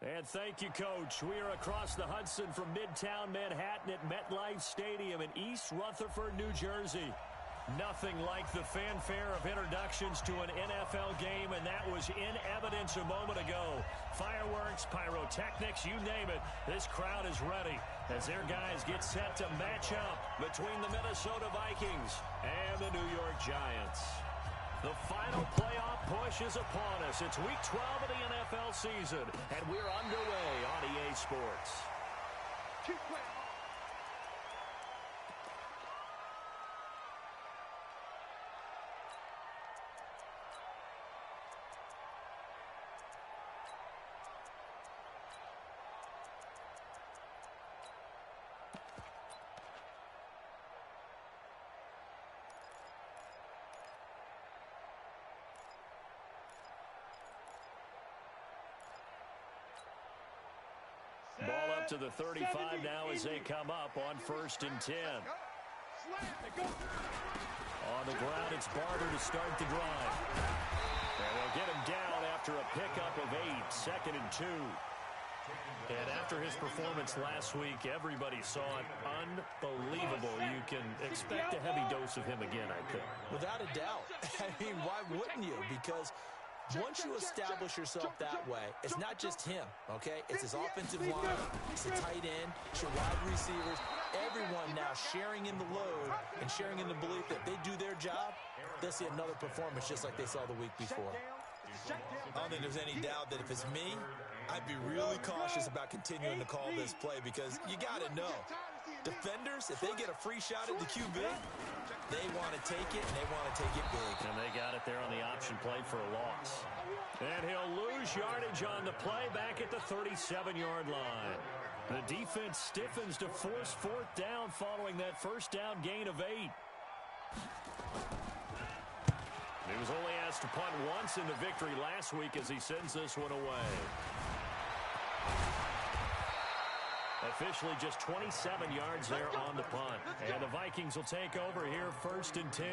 And thank you, Coach. We are across the Hudson from Midtown Manhattan at MetLife Stadium in East Rutherford, New Jersey. Nothing like the fanfare of introductions to an NFL game, and that was in evidence a moment ago. Fireworks, pyrotechnics, you name it. This crowd is ready as their guys get set to match up between the Minnesota Vikings and the New York Giants. The final playoff push is upon us. It's Week 12 of the NFL season, and we're underway on EA Sports. Ball up to the 35 now as they come up on 1st and 10. On the ground, it's Barber to start the drive. And they'll get him down after a pickup of 8, 2nd and 2. And after his performance last week, everybody saw it. Unbelievable. You can expect a heavy dose of him again, I think. Without a doubt. I mean, why wouldn't you? Because once you establish yourself that way, it's not just him, okay? It's his offensive line, it's the tight end, it's your wide receivers, everyone now sharing in the load and sharing in the belief that they do their job, they'll see another performance just like they saw the week before. I don't think there's any doubt that if it's me, I'd be really cautious about continuing to call this play because you got to know, defenders, if they get a free shot at the QB, they want to take it, and they want to take it big. And they got it there on the option play for a loss. And he'll lose yardage on the play back at the 37-yard line. The defense stiffens to force 4th down following that first down gain of 8. He was only asked to punt once in the victory last week as he sends this one away. Officially just 27 yards there on the punt. And the Vikings will take over here 1st and 10.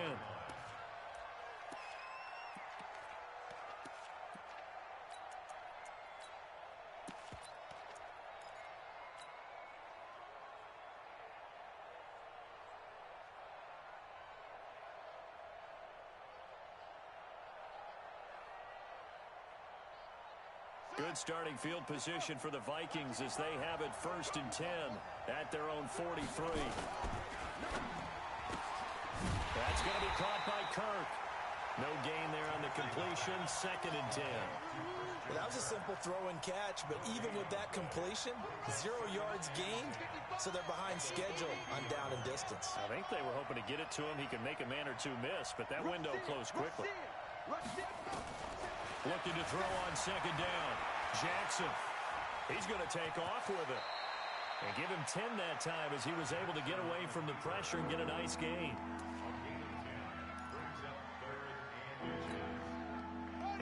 Good starting field position for the Vikings as they have it 1st and 10 at their own 43. That's going to be caught by Kirk. No gain there on the completion, 2nd and 10. Well, that was a simple throw and catch, but even with that completion, 0 yards gained, so they're behind schedule on down and distance. I think they were hoping to get it to him. He could make a man or two miss, but that window closed quickly. Looking to throw on 2nd down. Jackson. He's going to take off with it. And give him 10 that time as he was able to get away from the pressure and get a nice gain.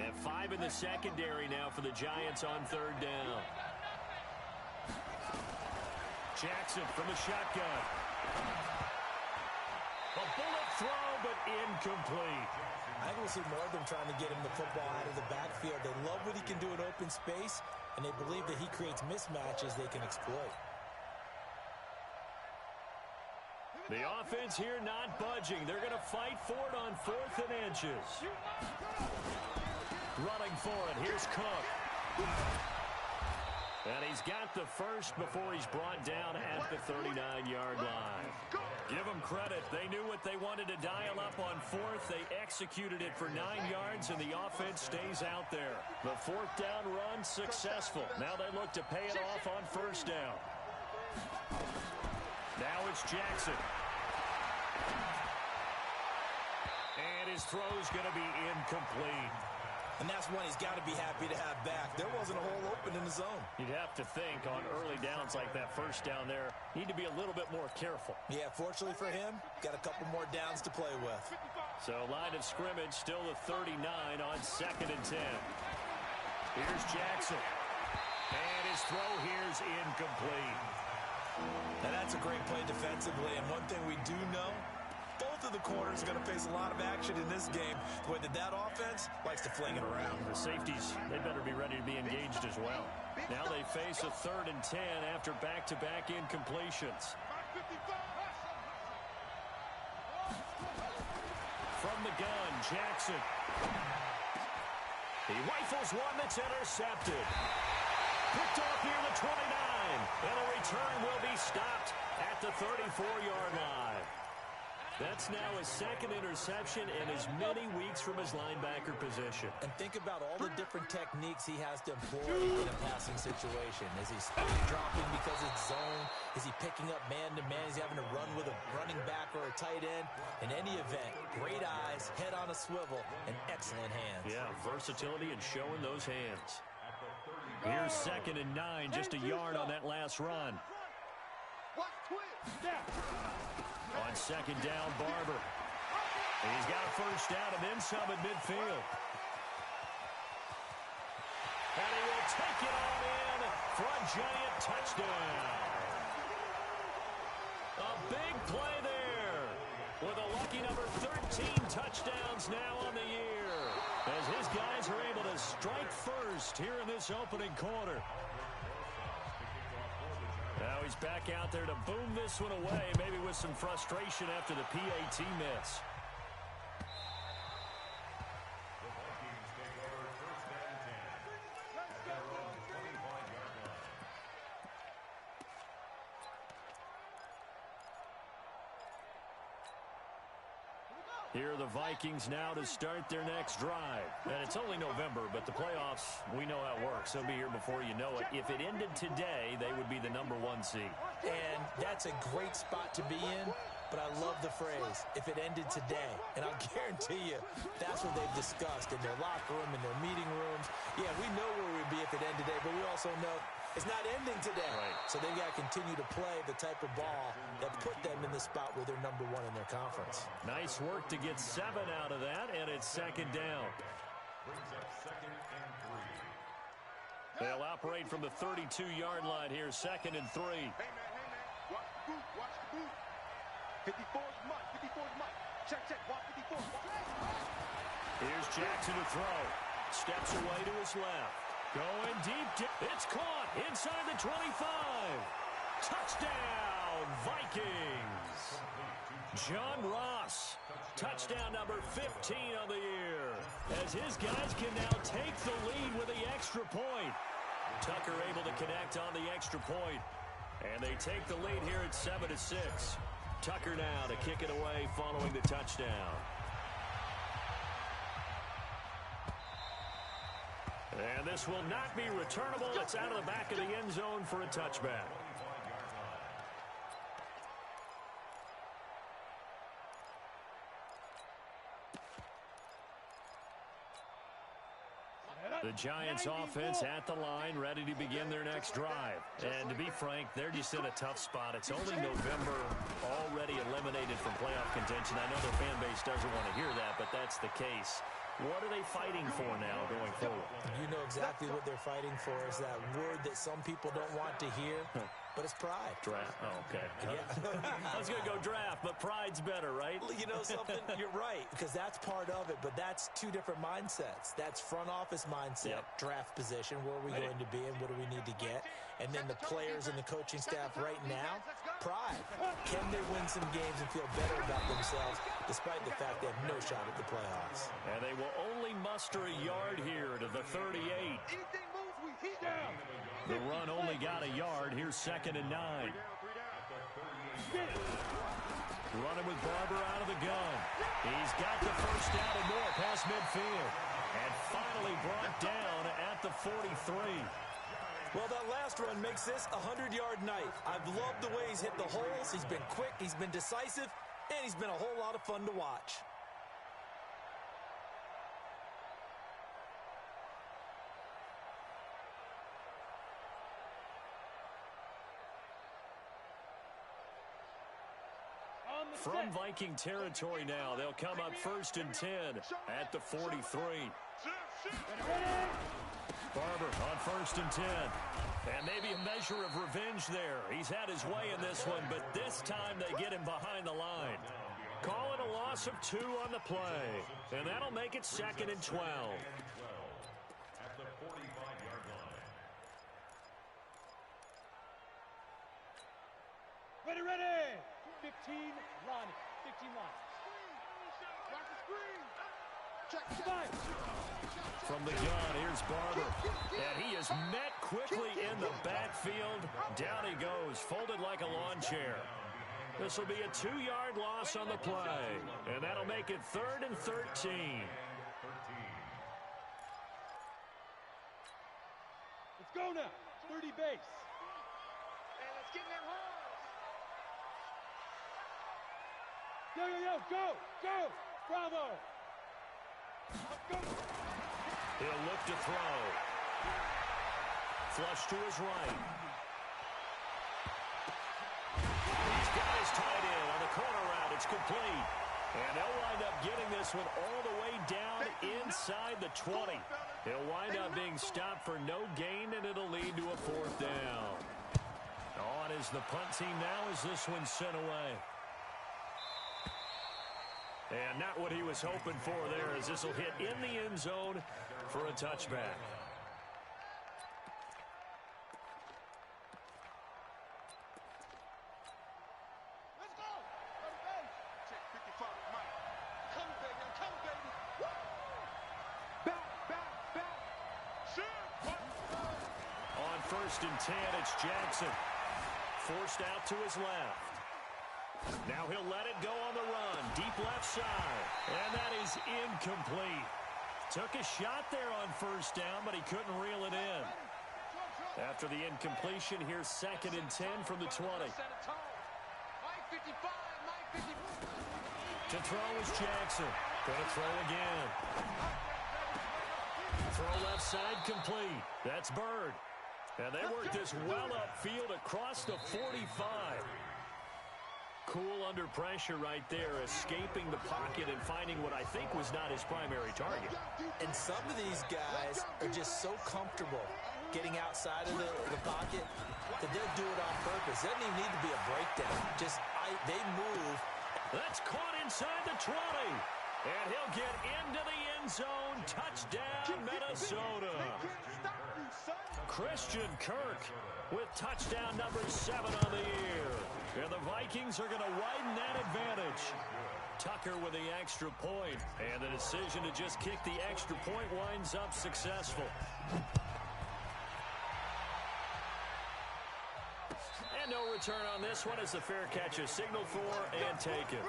And 5 in the secondary now for the Giants on 3rd down. Jackson from the shotgun. A bullet throw, but incomplete. I think we'll see more of them trying to get him the football out of the backfield. They love what he can do in open space, and they believe that he creates mismatches they can exploit. The offense here not budging. They're going to fight for it on 4th and inches. Running for it. Here's Cook. And he's got the first before he's brought down at the 39-yard line. Give them credit. They knew what they wanted to dial up on 4th. They executed it for 9 yards, and the offense stays out there. The 4th down run successful. Now they look to pay it off on 1st down. Now it's Jackson. And his throw's going to be incomplete. And that's one he's got to be happy to have back. There wasn't a hole open in the zone. You'd have to think on early downs like that 1st down there, need to be a little bit more careful. Yeah, fortunately for him, got a couple more downs to play with. So line of scrimmage still the 39 on 2nd and 10. Here's Jackson. And his throw here's incomplete. Now that's a great play defensively, and one thing we do know, both of the corners are going to face a lot of action in this game. The way that offense likes to fling it around. The safeties, they better be ready to be engaged as well. Now they face a 3rd and 10 after back-to-back incompletions. From the gun, Jackson. He rifles one that's intercepted. Picked off near the 29. And a return will be stopped at the 34-yard line. That's now his 2nd interception in as many weeks from his linebacker position. And think about all the different techniques he has to employ in a passing situation. Is he dropping because it's zone? Is he picking up man-to-man? Is he having to run with a running back or a tight end? In any event, great eyes, head on a swivel, and excellent hands. Yeah, versatility and showing those hands. Here's 2nd and 9, just a yard on that last run. On 2nd down, Barber. He's got a 1st down and then some at midfield. And he will take it on in for a giant touchdown. A big play there with a lucky number 13 touchdowns now on the year as his guys are able to strike first here in this opening quarter. Now he's back out there to boom this one away, maybe with some frustration after the PAT miss. Here are the Vikings now to start their next drive. And it's only November, but the playoffs, we know how it works. They'll be here before you know it. If it ended today, they would be the number 1 seed. And that's a great spot to be in, but I love the phrase, if it ended today. And I'll guarantee you, that's what they've discussed in their locker room, in their meeting rooms. Yeah, we know where we'd be if it ended today, but we also know it's not ending today. Right. So they've got to continue to play the type of ball that put them in the spot where they're number 1 in their conference. Nice work to get 7 out of that, and it's 2nd down. They'll operate from the 32-yard line here, 2nd and 3. Hey, man, watch the boot, watch the boot. 54's Mike, 54's Mike. Check, watch 54. Here's Jackson to throw. Steps away to his left. Going deep. It's caught inside the 25. Touchdown, Vikings. John Ross. Touchdown number 15 on the year. As his guys can now take the lead with the extra point. Tucker able to connect on the extra point. And they take the lead here at 7-6. Tucker now to kick it away following the touchdown. And this will not be returnable. It's out of the back of the end zone for a touchback. The Giants offense at the line, ready to begin their next drive. And to be frank, they're just in a tough spot. It's only November, already eliminated from playoff contention. I know their fan base doesn't want to hear that, but that's the case. What are they fighting for now going forward? You know exactly what they're fighting for is that word that some people don't want to hear, but it's pride. Draft. Oh, okay. Yeah. I was going to go draft, but pride's better, right? You know something? You're right, because that's part of it, but that's two different mindsets. That's front office mindset, draft position, where are we going to be and what do we need to get? And then the players and the coaching staff right now, pride. Can they win some games and feel better about themselves despite the fact they have no shot at the playoffs? And they will only muster a yard here to the 38. The run only got a yard. Here's 2nd and 9. Running with Barber out of the gun. He's got the first down and more past midfield. And finally brought down at the 43. Well, that last run makes this a 100-yard night. I've loved the way he's hit the holes. He's been quick, he's been decisive, and he's been a whole lot of fun to watch. From Viking territory now, they'll come up 1st and 10 at the 43. Barber on 1st and 10. And maybe a measure of revenge there. He's had his way in this one, but this time they get him behind the line. Call it a loss of 2 on the play. And that'll make it 2nd and 12. At the 45-yard line. Ready. 15 line. 15 line. Watch the screen. Check. From the gun, here's Barber. And he is met quickly in the backfield. Down he goes, folded like a lawn chair. This will be a 2-yard loss on the play. And that'll make it 3rd and 13. Let's go now. 30 base. Hey, let's get in that hole. Go. Bravo. Go. He'll look to throw. Flush to his right. He's got his tight end on the corner route. It's complete. And they'll wind up getting this one all the way down inside the 20. He'll wind up being stopped for no gain, and it'll lead to a 4th down. On is the punt team now as this one's sent away. And not what he was hoping for there, as this will hit in the end zone for a touchback. Let's go. Check 55, Mike. Come, baby. Woo! Back. Shoot. On 1st and 10, it's Jackson. Forced out to his left. Now he'll let it go on the run. Deep left side. And that is incomplete. Took a shot there on 1st down, but he couldn't reel it in. After the incompletion, here's 2nd and 10 from the 20. Mike 55. To throw is Jackson. Gonna throw again. Throw left side complete. That's Bird. And they work this well upfield across the 45. Cool under pressure right there, escaping the pocket and finding what I think was not his primary target. And some of these guys are just so comfortable getting outside of the pocket that they'll do it on purpose. It doesn't even need to be a breakdown. They move. That's caught inside the 20. And he'll get into the end zone. Touchdown, Minnesota. Christian Kirk with touchdown number 7 on the year. And the Vikings are going to widen that advantage. Tucker with the extra point. And the decision to just kick the extra point winds up successful. And no return on this one as the fair catch is signaled for and taken.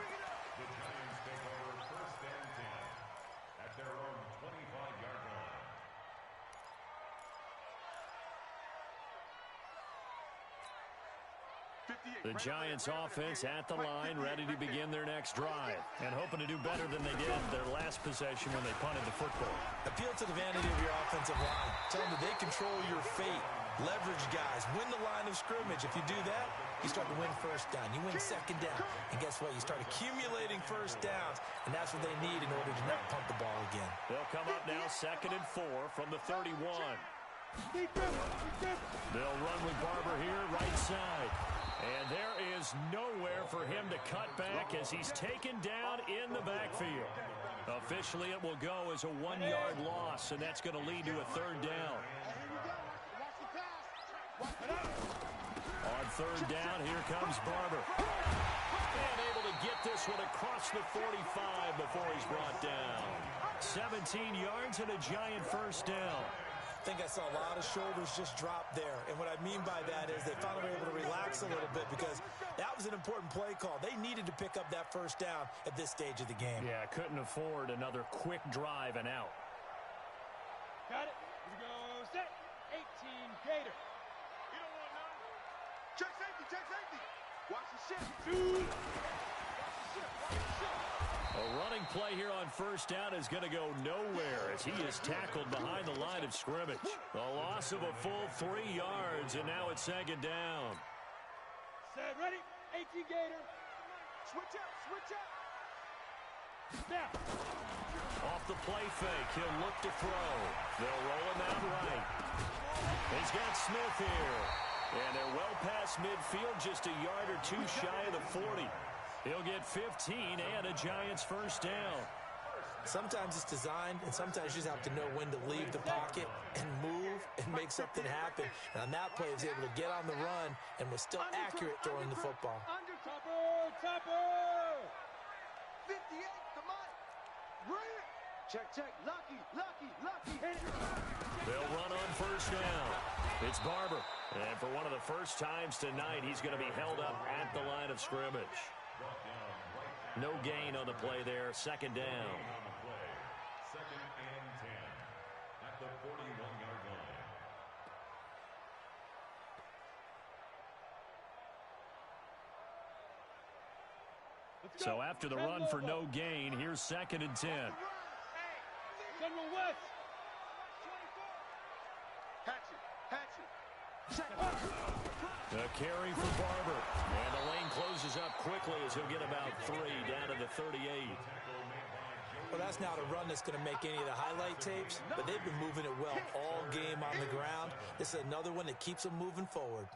The Giants offense at the line, ready to begin their next drive, and hoping to do better than they did their last possession when they punted the football. Appeal to the vanity of your offensive line. Tell them that they control your fate. Leverage guys. Win the line of scrimmage. If you do that, you start to win 1st down. You win 2nd down. And guess what? You start accumulating 1st downs, and that's what they need in order to not punt the ball again. They'll come up now 2nd and 4 from the 31. They'll run with Barber here, right side. And there is nowhere for him to cut back as he's taken down in the backfield. Officially, it will go as a 1-yard loss, and that's going to lead to a 3rd down. On 3rd down, here comes Barber. And able to get this one across the 45 before he's brought down. 17 yards and a giant 1st down. I think I saw a lot of shoulders just drop there. And what I mean by that is they finally were able to relax a little bit because that was an important play call. They needed to pick up that 1st down at this stage of the game. Yeah, couldn't afford another quick drive and out. Got it. Here we go. Set. 18 Gator. You don't want none. Check safety. Watch the shit. A running play here on 1st down is going to go nowhere as he is tackled behind the line of scrimmage. A loss of a full 3 yards, and now it's 2nd down. Set, ready, 18 Gator. Switch up. Snap. Off the play fake, he'll look to throw. They'll roll him out right. He's got Smith here. And they're well past midfield, just a yard or two shy of the 40. He'll get 15 and a Giants first down. Sometimes it's designed, and sometimes you just have to know when to leave the pocket and move and make something happen. And on that play, he was able to get on the run and was still accurate throwing the football. Topper! 58, come on. Bring it. Check. Lucky. Hit it. They'll run on first down. It's Barber. And for one of the first times tonight, he's going to be held up at the line of scrimmage. No gain on the play there. Second down. Second and 10 at the 41-yard line. So after the run for no gain, here's second and 10. General West. Hatchet. A carry for Barber. And the lane closes up quickly as he'll get about 3 down to the 38. Well, that's not a run that's going to make any of the highlight tapes, but they've been moving it well all game on the ground. This is another one that keeps them moving forward.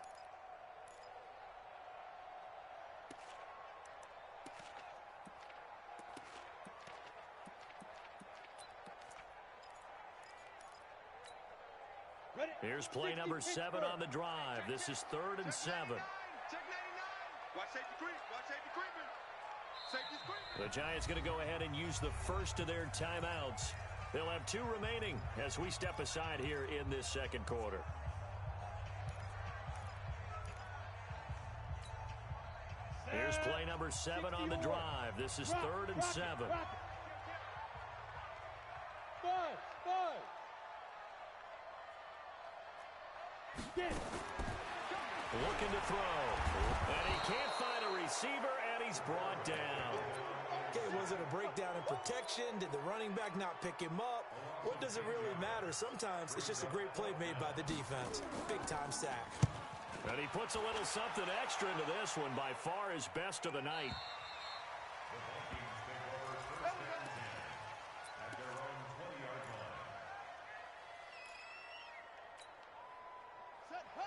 Here's play number 7 on the drive. This is 3rd and 7. Check 99. Watch safety creeping. Safety's creeping. The Giants going to go ahead and use the first of their timeouts. They'll have 2 remaining as we step aside here in this second quarter. Here's play number 7 on the drive. This is 3rd and 7. Five. Looking to throw. And he can't find a receiver, and he's brought down. Okay, was it a breakdown in protection? Did the running back not pick him up? What does it really matter? Sometimes it's just a great play made by the defense. Big-time sack. And he puts a little something extra into this one, by far his best of the night.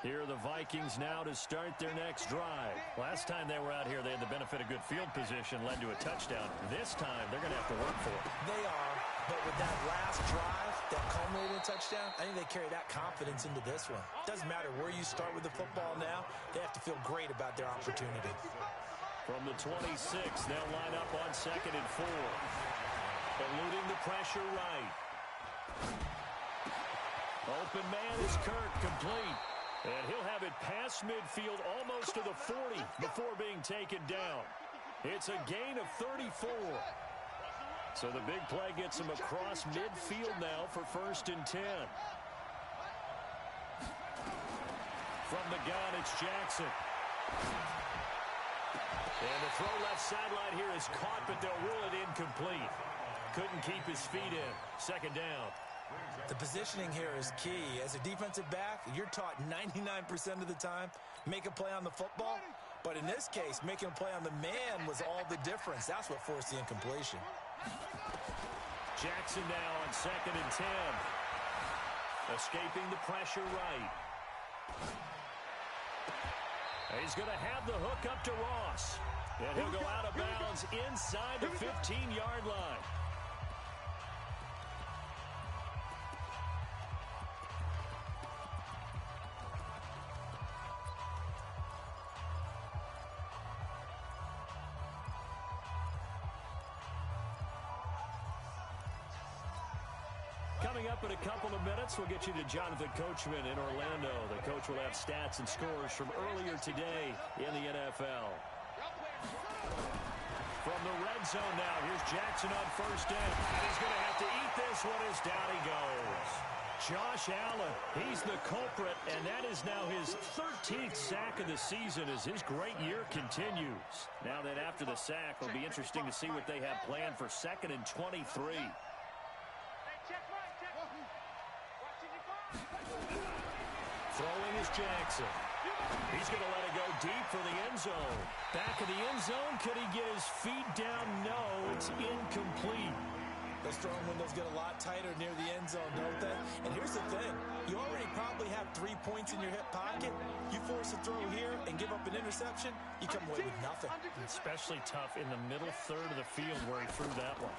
Here are the Vikings now to start their next drive. Last time they were out here, they had the benefit of good field position, led to a touchdown. This time, they're going to have to work for it. They are, but with that last drive that culminated in a touchdown, I think they carry that confidence into this one. Doesn't matter where you start with the football now, they have to feel great about their opportunity. From the 26, they'll line up on 2nd and 4. Eluding the pressure right. Open man is Kirk, complete. And he'll have it past midfield almost to the 40 before being taken down. It's a gain of 34. So the big play gets him across midfield now for 1st and 10. From the gun, it's Jackson. And the throw left sideline here is caught, but they'll rule it incomplete. Couldn't keep his feet in. 2nd down. The positioning here is key. As a defensive back, you're taught 99% of the time, make a play on the football. But in this case, making a play on the man was all the difference. That's what forced the incompletion. Jackson now on 2nd and 10. Escaping the pressure right. He's going to have the hook up to Ross. And he'll go out of bounds inside the 15-yard line. Coming up in a couple of minutes, we'll get you to Jonathan Coachman in Orlando. The coach will have stats and scores from earlier today in the NFL. From the red zone now, here's Jackson on 1st down. And he's going to have to eat this one as down he goes. Josh Allen, he's the culprit, and that is now his 13th sack of the season as his great year continues. Now that after the sack, it'll be interesting to see what they have planned for 2nd and 23. Throwing is Jackson. He's going to let it go deep for the end zone. Back of the end zone. Could he get his feet down? No, it's incomplete. Those throwing windows get a lot tighter near the end zone, don't they? And here's the thing. you already probably have 3 points in your hip pocket. You force a throw here and give up an interception, you come away with nothing. Especially tough in the middle third of the field where he threw that one.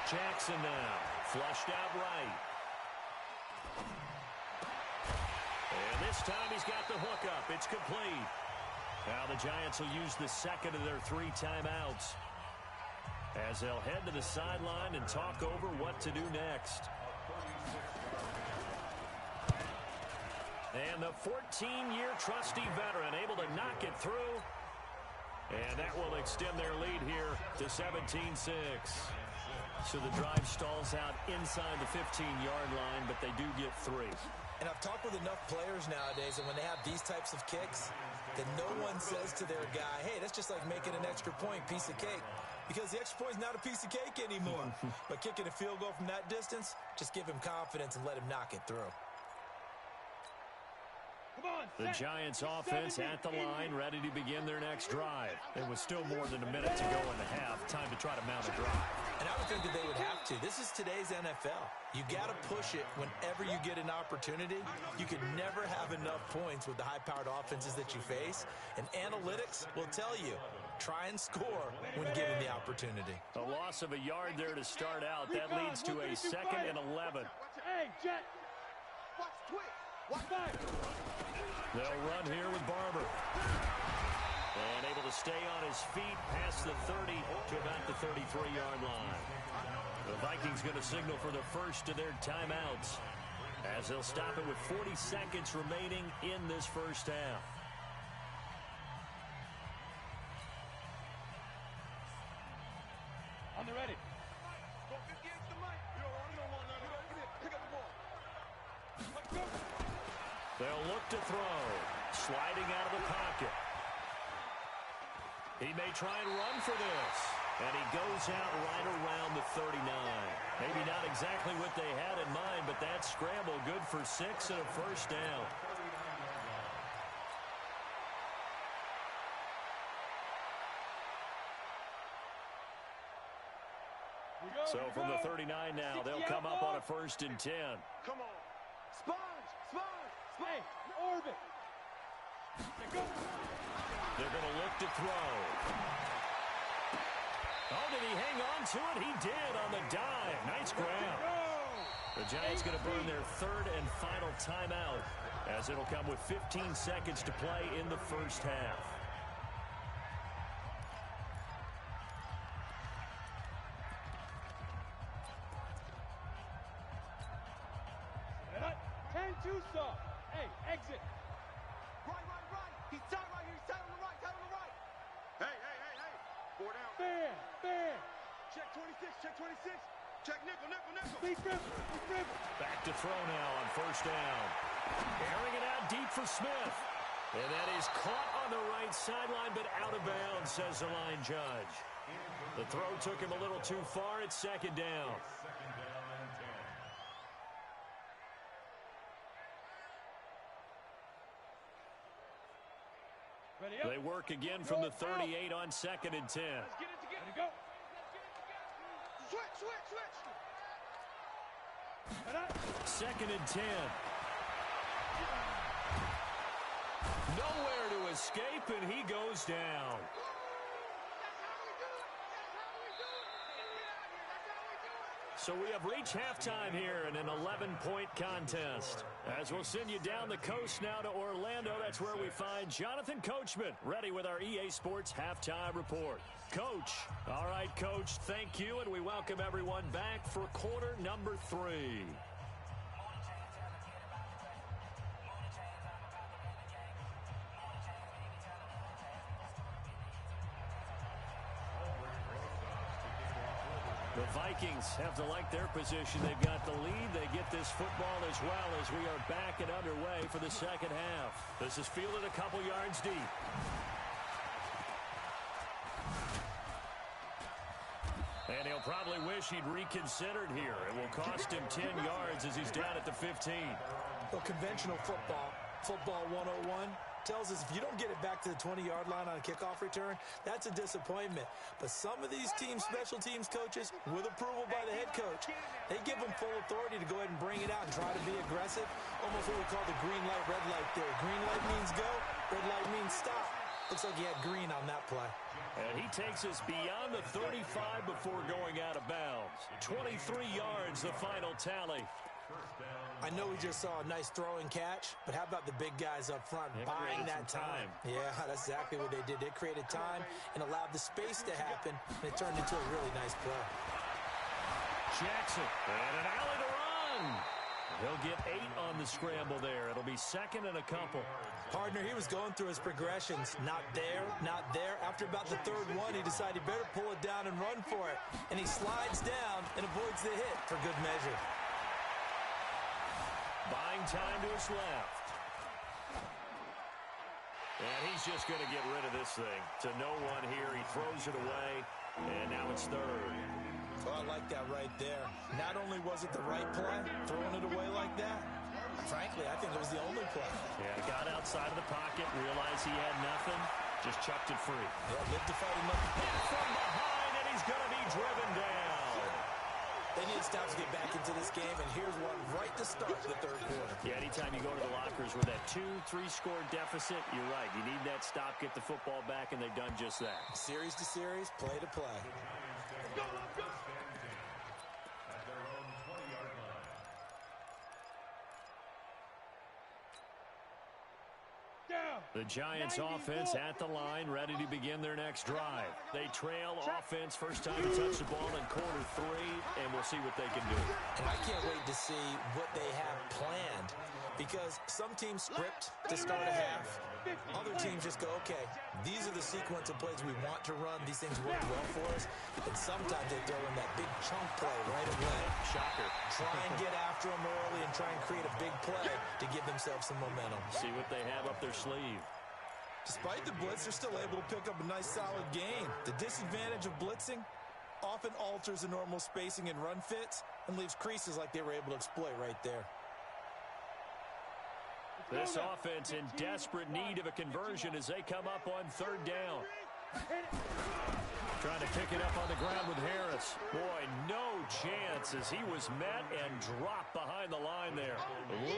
Jackson now, flushed out right. And this time he's got the hook up. It's complete. Now the Giants will use the second of their 3 timeouts as they'll head to the sideline and talk over what to do next. And the 14-year trusty veteran able to knock it through. And that will extend their lead here to 17-6. So the drive stalls out inside the 15-yard line, but they do get 3. And I've talked with enough players nowadays, and when they have these types of kicks, that no one says to their guy, hey, that's just like making an extra point, piece of cake. Because the extra point is not a piece of cake anymore. But kicking a field goal from that distance, just give him confidence and let him knock it through. The Giants offense at the line, ready to begin their next drive. It was still more than a minute to go in the half. Time to try to mount a drive. And I would think that they would have to. This is today's NFL. You got to push it whenever you get an opportunity. You can never have enough points with the high-powered offenses that you face. And analytics will tell you, try and score when given the opportunity. A loss of a yard there to start out. That leads to a 2nd and 11. Hey, Jet. Watch twitch. Watch fire. They'll run here with Barber. And able to stay on his feet past the 30 to about the 33-yard line. The Vikings going to signal for the first of their timeouts as they'll stop it with 40 seconds remaining in this first half. On the ready. They'll look to throw. Sliding out of the pocket. He may try and run for this. And he goes out right around the 39. Maybe not exactly what they had in mind, but that scramble good for 6 and a first down. So from the 39 now, they'll come up on a 1st and 10. Come on. Sponge. Hey, orbit. They're going to look to throw. Oh, did he hang on to it? He did on the dive. Nice grab. The Giants going to burn their 3rd and final timeout as it'll come with 15 seconds to play in the first half. Hey, exit. Right. He's tight right here. He's tight on the right. Hey. 4 down. Fair. Check 26. Check nickel. Be dribble. Back to throw now on 1st down. Airing it out deep for Smith. And that is caught on the right sideline, but out of bounds, says the line judge. The throw took him a little too far. It's 2nd down. They work again from the 38 on 2nd and 10. Let's get it together. Go. Switch. 2nd and 10. Nowhere to escape, and he goes down. So we have reached halftime here in an 11-point contest. As we'll send you down the coast now to Orlando, that's where we find Jonathan Coachman, ready with our EA Sports Halftime Report. Coach. All right, Coach, thank you, and we welcome everyone back for quarter number 3. The Vikings have to like their position. They've got the lead. They get this football as well as we are back and underway for the second half. This is fielded a couple yards deep. And he'll probably wish he'd reconsidered here. It will cost him 10 yards as he's down at the 15. Well, conventional football 101, tells us if you don't get it back to the 20-yard line on a kickoff return, that's a disappointment. But some of these special teams coaches, with approval by the head coach, they give them full authority to go ahead and bring it out and try to be aggressive. Almost what we call the green light, red light theory. Green light means go, red light means stop. Looks like he had green on that play. And he takes us beyond the 35 before going out of bounds. 23 yards, the final tally. I know we just saw a nice throw and catch, but how about the big guys up front buying that time? Yeah, that's exactly what they did. They created time and allowed the space to happen, and it turned into a really nice play. Jackson, and an alley to run. He'll get 8 on the scramble there. It'll be second and a couple. Partner, he was going through his progressions. Not there, not there. After about the third one, he decided he better pull it down and run for it. And he slides down and avoids the hit for good measure. Buying time to his left. And he's just going to get rid of this thing. To no one here. He throws it away. And now it's third. Well, I like that right there. Not only was it the right play, throwing it away like that, frankly, I think it was the only play. Yeah, got outside of the pocket, realized he had nothing, just chucked it free. Yeah, lived to fight another. And from behind, and he's going to be driven down. They need to stop to get back into this game, and here's one right to start the third quarter. Yeah, anytime you go to the lockers with that 2-3 score deficit, you're right. You need that stop, get the football back, and they've done just that. Series to series, play to play. The Giants offense at the line, ready to begin their next drive. They trail offense, first time to touch the ball in quarter 3, and we'll see what they can do. And I can't wait to see what they have planned, because some teams script to start a half. Other teams just go, okay, these are the sequence of plays we want to run. These things work well for us. And sometimes they throw in that big chunk play right away. Shocker. Try and get after them early and try and create a big play to give themselves some momentum. See what they have up their sleeve. Despite the blitz, they're still able to pick up a nice, solid gain. The disadvantage of blitzing often alters the normal spacing and run fits and leaves creases like they were able to exploit right there. This offense in desperate need of a conversion as they come up on third down. Trying to pick it up on the ground with Harris. Boy, no chance as he was met and dropped behind the line there.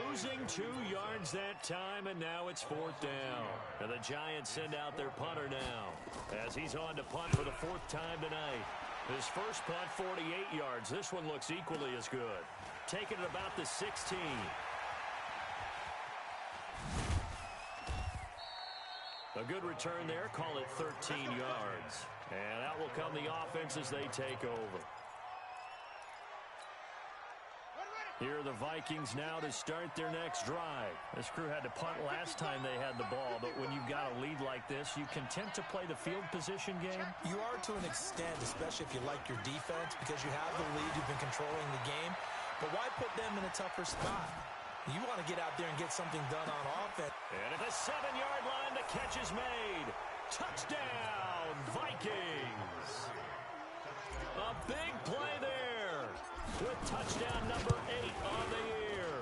Losing 2 yards that time, and now it's fourth down. And the Giants send out their punter now as he's on to punt for the 4th time tonight. His first punt, 48 yards. This one looks equally as good. Taking it about the 16. A good return there. Call it 13 yards. And out will come the offense as they take over. Here are the Vikings now to start their next drive. This crew had to punt last time they had the ball, but when you've got a lead like this, you content to play the field position game? You are to an extent, especially if you like your defense, because you have the lead, you've been controlling the game. But why put them in a tougher spot? You want to get out there and get something done on offense. And at the 7-yard line, the catch is made. Touchdown, Vikings. A big play there with touchdown number 8 on the year.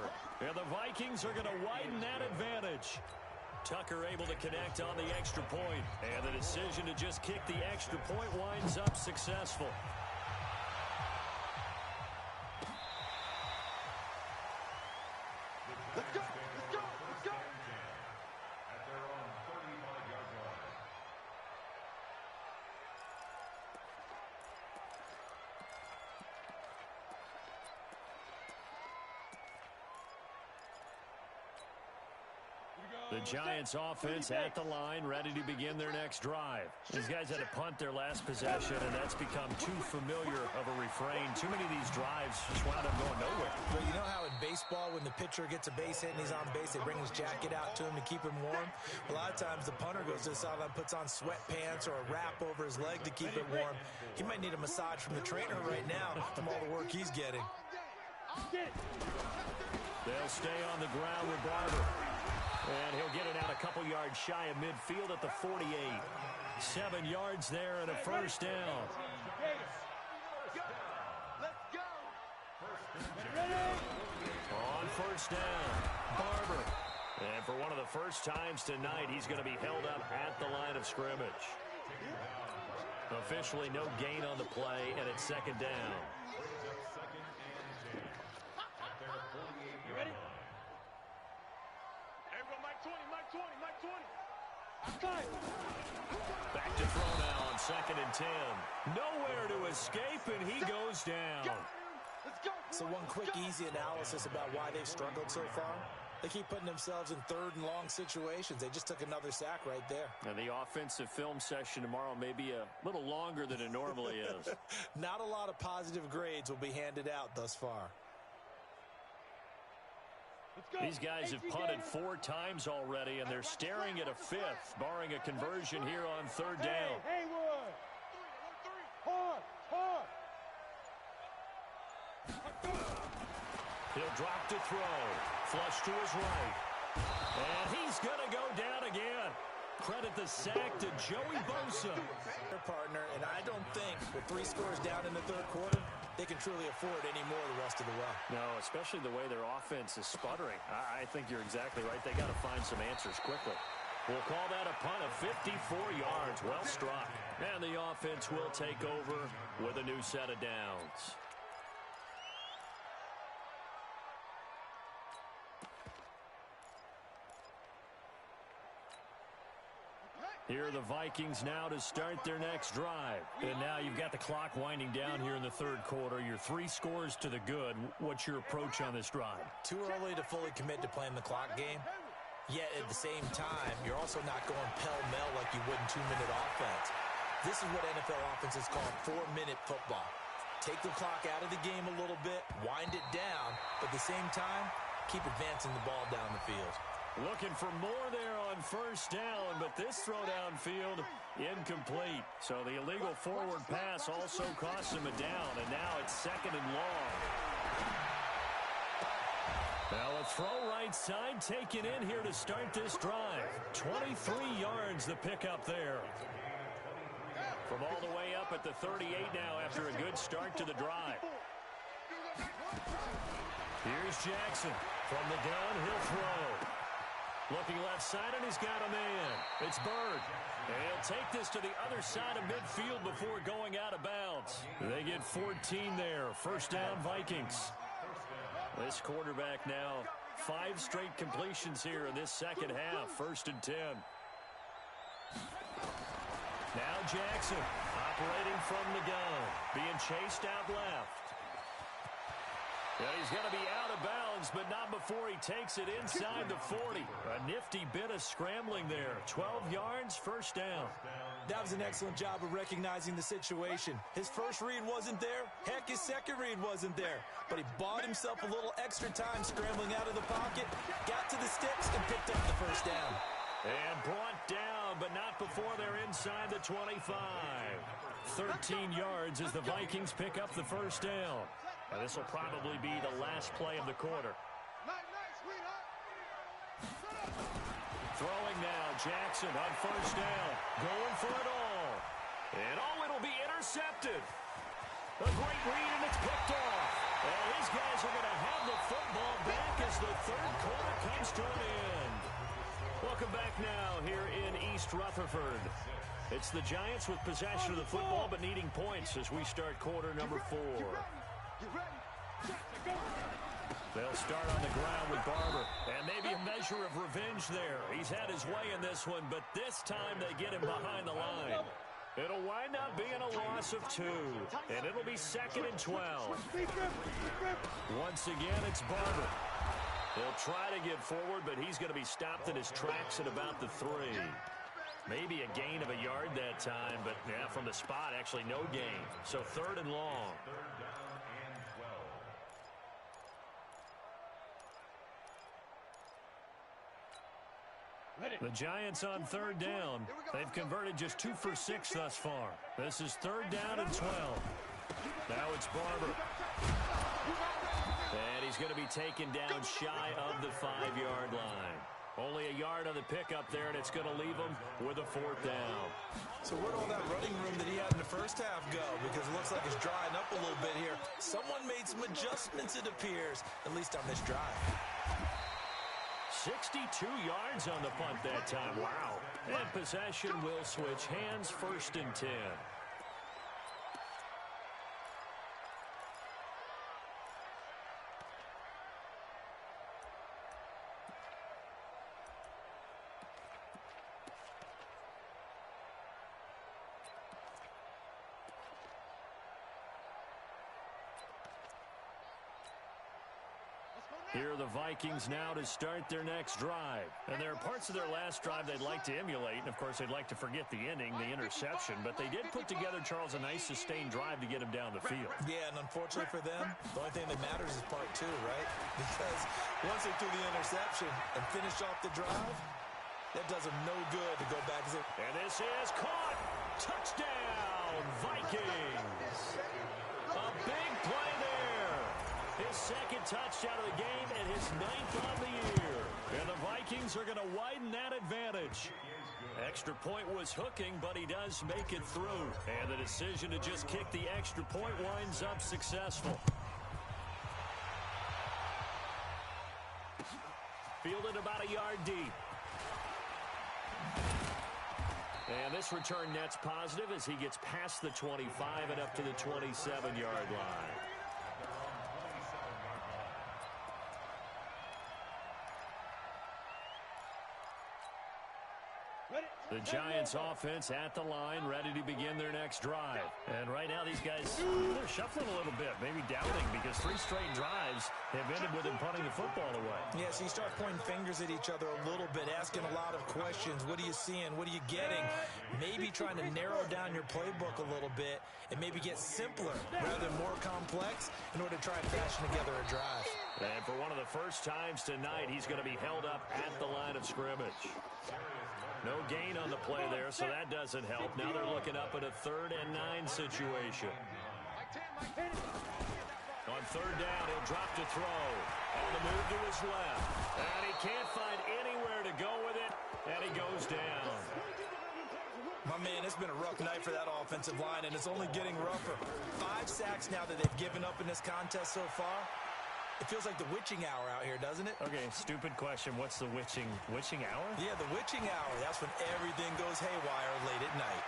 And the Vikings are going to widen that advantage. Tucker able to connect on the extra point. And the decision to just kick the extra point winds up successful. Let's go, let's go, let's go. At their own 35-yard line. The Giants offense at the line, ready to begin their next drive. These guys had to punt their last possession, and that's become too familiar of a refrain. Too many of these drives just wound up going nowhere. Well, you know how in baseball, when the pitcher gets a base hit and he's on base, they bring his jacket out to him to keep him warm? A lot of times the punter goes to the sideline, puts on sweatpants or a wrap over his leg to keep it warm. He might need a massage from the trainer right now from all the work he's getting. They'll stay on the ground with Barber. And he'll get it out a couple yards shy of midfield at the 48. 7 yards there and a first down. Let's go. On first down, Barber. And for one of the first times tonight, he's going to be held up at the line of scrimmage. Officially no gain on the play, and it's second down. You ready? Everyone, Mike 20, Mike 20, Mike 20. Back to throw now on second and 10. Nowhere to escape, and he goes down. Let's go. So one quick, easy analysis about why they've struggled so far. They keep putting themselves in third and long situations. They just took another sack right there. And the offensive film session tomorrow may be a little longer than it normally is. Not a lot of positive grades will be handed out thus far. Let's go. These guys have punted 4 times already, and they're staring at a 5th, barring a conversion here on third down. Hey, Haywood. Hard, hard. He'll drop to throw. Flush to his right. And he's going to go down again. Credit the sack to Joey Bosa. Their partner, and I don't think with 3 scores down in the third quarter, they can truly afford any more the rest of the way. No, especially the way their offense is sputtering. I think you're exactly right. They got to find some answers quickly. We'll call that a punt of 54 yards. Well struck. And the offense will take over with a new set of downs. Here are the Vikings now to start their next drive. And now you've got the clock winding down here in the third quarter. You're 3 scores to the good. What's your approach on this drive? Too early to fully commit to playing the clock game. Yet at the same time, you're also not going pell-mell like you would in 2-minute offense. This is what NFL offenses call 4-minute football. Take the clock out of the game a little bit, wind it down, but at the same time, keep advancing the ball down the field. Looking for more there on first down, but this throw downfield incomplete. So the illegal forward pass also costs him a down, and now it's second and long. Now a throw right side taken in here to start this drive. 23 yards the pickup there. From all the way up at the 38 now after a good start to the drive. Here's Jackson from the gun. He'll throw. Looking left side, and he's got a man. It's Bird. And he'll take this to the other side of midfield before going out of bounds. They get 14 there. First down, Vikings. This quarterback now 5 straight completions here in this second half. First and 10. Now Jackson operating from the gun. Being chased out left. Yeah, he's going to be out of bounds, but not before he takes it inside the 40. A nifty bit of scrambling there. 12 yards, first down. That was an excellent job of recognizing the situation. His first read wasn't there. Heck, his second read wasn't there. But he bought himself a little extra time scrambling out of the pocket, got to the sticks, and picked up the first down. And brought down, but not before they're inside the 25. 13 yards as the Vikings pick up the first down. Now, this will probably be the last play of the quarter. Throwing now, Jackson on first down. Going for it all. And it'll be intercepted. A great read, and it's picked off. And his guys are going to have the football back as the third quarter comes to an end. Welcome back now here in East Rutherford. It's the Giants with possession of the football but needing points as we start quarter number 4. They'll start on the ground with Barber. And maybe a measure of revenge there. He's had his way in this one, but this time they get him behind the line. It'll wind up being a loss of 2. And it'll be second and 12. Once again, it's Barber. He'll try to get forward, but he's going to be stopped in his tracks at about the 3. Maybe a gain of a yard that time, but yeah, from the spot, actually no gain. So third and long. The Giants on third down. They've converted just 2 for 6 thus far. This is third down and 12. Now it's Barber. And he's going to be taken down shy of the 5-yard line. Only a yard on the pickup there, and it's going to leave him with a 4th down. So where'd all that running room that he had in the first half go? Because it looks like it's drying up a little bit here. Someone made some adjustments, it appears, at least on this drive. 62 yards on the punt that time. Wow. And possession will switch hands, 1st and 10. Here are the Vikings now to start their next drive. And there are parts of their last drive they'd like to emulate. And, of course, they'd like to forget the inning, the interception. But they did put together, Charles, a nice sustained drive to get him down the field. Yeah, and unfortunately for them, the only thing that matters is part 2, right? Because once they threw the interception and finished off the drive, that does them no good to go back and say, and this is caught. Touchdown, Vikings. A big play there. His 2nd touchdown of the game and his 9th on the year. And the Vikings are going to widen that advantage. Extra point was hooking, but he does make it through. And the decision to just kick the extra point winds up successful. Fielded about a yard deep. And this return net's positive as he gets past the 25 and up to the 27-yard line. The Giants offense at the line, ready to begin their next drive. And right now these guys, they're shuffling a little bit, maybe doubting, because 3 straight drives have ended with them punting the football away. Yeah, so you start pointing fingers at each other a little bit, asking a lot of questions. What are you seeing? What are you getting? Maybe trying to narrow down your playbook a little bit and maybe get simpler rather than more complex in order to try and fashion together a drive. And for one of the first times tonight, he's going to be held up at the line of scrimmage. No gain on the play there, so that doesn't help. Now they're looking up at a 3rd and 9 situation. On 3rd down, he'll drop to throw. On the move to his left. And he can't find anywhere to go with it, and he goes down. My man, it's been a rough night for that offensive line, and it's only getting rougher. 5 sacks now that they've given up in this contest so far. It feels like the witching hour out here, doesn't it? Okay, stupid question. What's the witching hour? Yeah, the witching hour. That's when everything goes haywire late at night.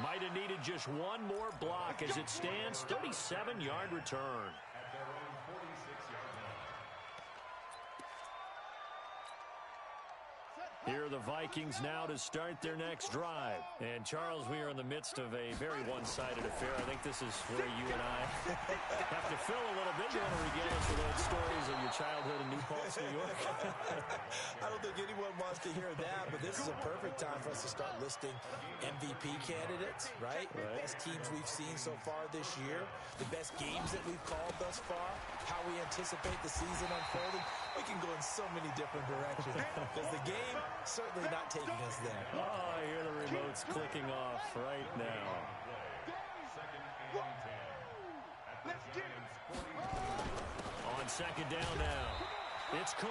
Might have needed just one more block as it stands. 37-yard return. Here are the Vikings now to start their next drive. And, Charles, we are in the midst of a very one-sided affair. I think this is where you and I have to fill a little bit. You want to regale us with old stories of your childhood in New Paltz, New York? I don't think anyone wants to hear that, but this is a perfect time for us to start listing MVP candidates, right? The best teams we've seen so far this year, the best games that we've called thus far, how we anticipate the season unfolding. We can go in so many different directions because the game certainly not taking us there. Oh, I hear the remotes clicking off right now. On 2nd down now, it's Cook.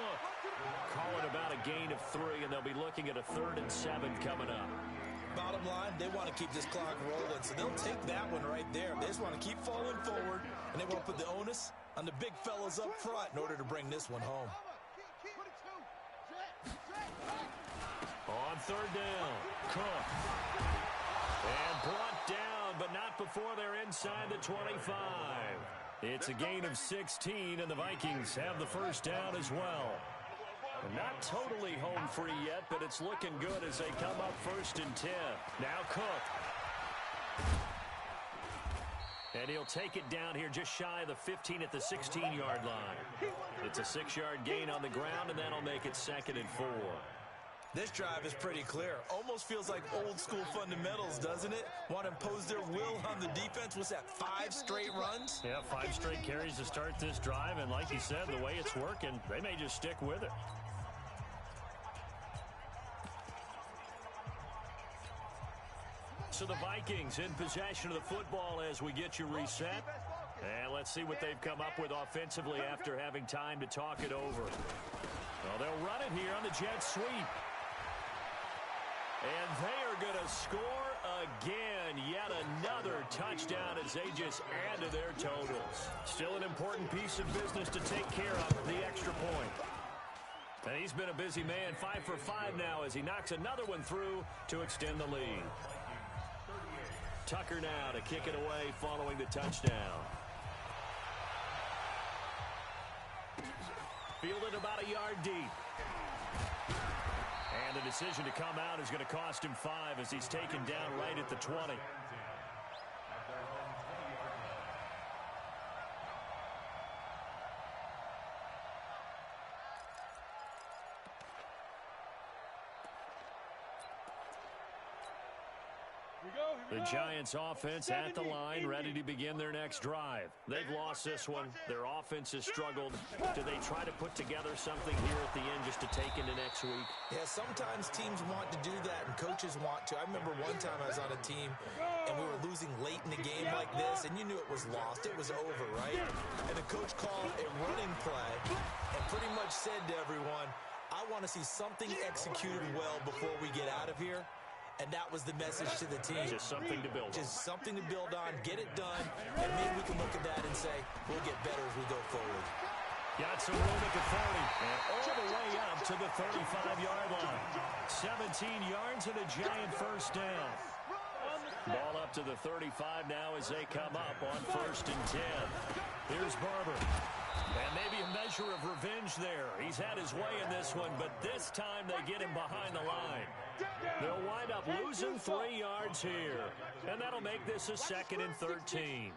Call it about a gain of 3, and they'll be looking at a 3rd and 7 coming up. Bottom line, they want to keep this clock rolling, so they'll take that one right there. They just want to keep falling forward, and they want to put the onus on the big fellas up front in order to bring this one home. On 3rd down, Cook. And brought down, but not before they're inside the 25. It's a gain of 16, and the Vikings have the 1st down as well. Not totally home free yet, but it's looking good as they come up 1st and 10. Now Cook. And he'll take it down here just shy of the 15 at the 16-yard line. It's a 6-yard gain on the ground, and that'll make it 2nd and 4. This drive is pretty clear. Almost feels like old school fundamentals, doesn't it? Want to impose their will on the defense. What's that, 5 straight runs? Yeah, 5 straight carries to start this drive, and like you said, the way it's working, they may just stick with it. So the Vikings in possession of the football as we get you reset. And let's see what they've come up with offensively after having time to talk it over. Well, they'll run it here on the jet sweep. And they are going to score again. Yet another touchdown as they just add to their totals. Still an important piece of business to take care of with the extra point. And he's been a busy man, 5 for 5 now as he knocks another one through to extend the lead. Tucker now to kick it away following the touchdown. Fielded about a yard deep. And the decision to come out is going to cost him 5 as he's taken down right at the 20. The Giants offense at the line, ready to begin their next drive. They've lost this one. Their offense has struggled. Do they try to put together something here at the end just to take into next week? Yeah, sometimes teams want to do that and coaches want to. I remember one time I was on a team and we were losing late in the game like this, and you knew it was lost. It was over, right? And the coach called a running play and pretty much said to everyone, I want to see something executed well before we get out of here. And that was the message to the team. Just something to build on. Just something to build on, get it done, and maybe we can look at that and say, we'll get better as we go forward. Got some room at the 30, and all the way up to the 35-yard line. 17 yards and a Giant first down. Ball up to the 35 now as they come up on 1st and 10. Here's Barber. And maybe a measure of revenge there. He's had his way in this one, but this time they get him behind the line. They'll wind up losing 3 yards here. And that'll make this a 2nd and 13.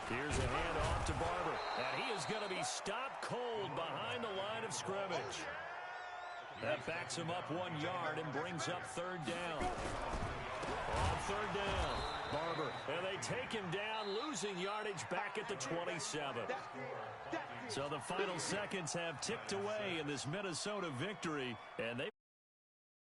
Here's a handoff to Barber. And he is going to be stopped cold behind the line of scrimmage. That backs him up 1 yard and brings up 3rd down. On 3rd down, Barber. And they take him down, losing yardage back at the 27. So the final seconds have ticked away in this Minnesota victory, and they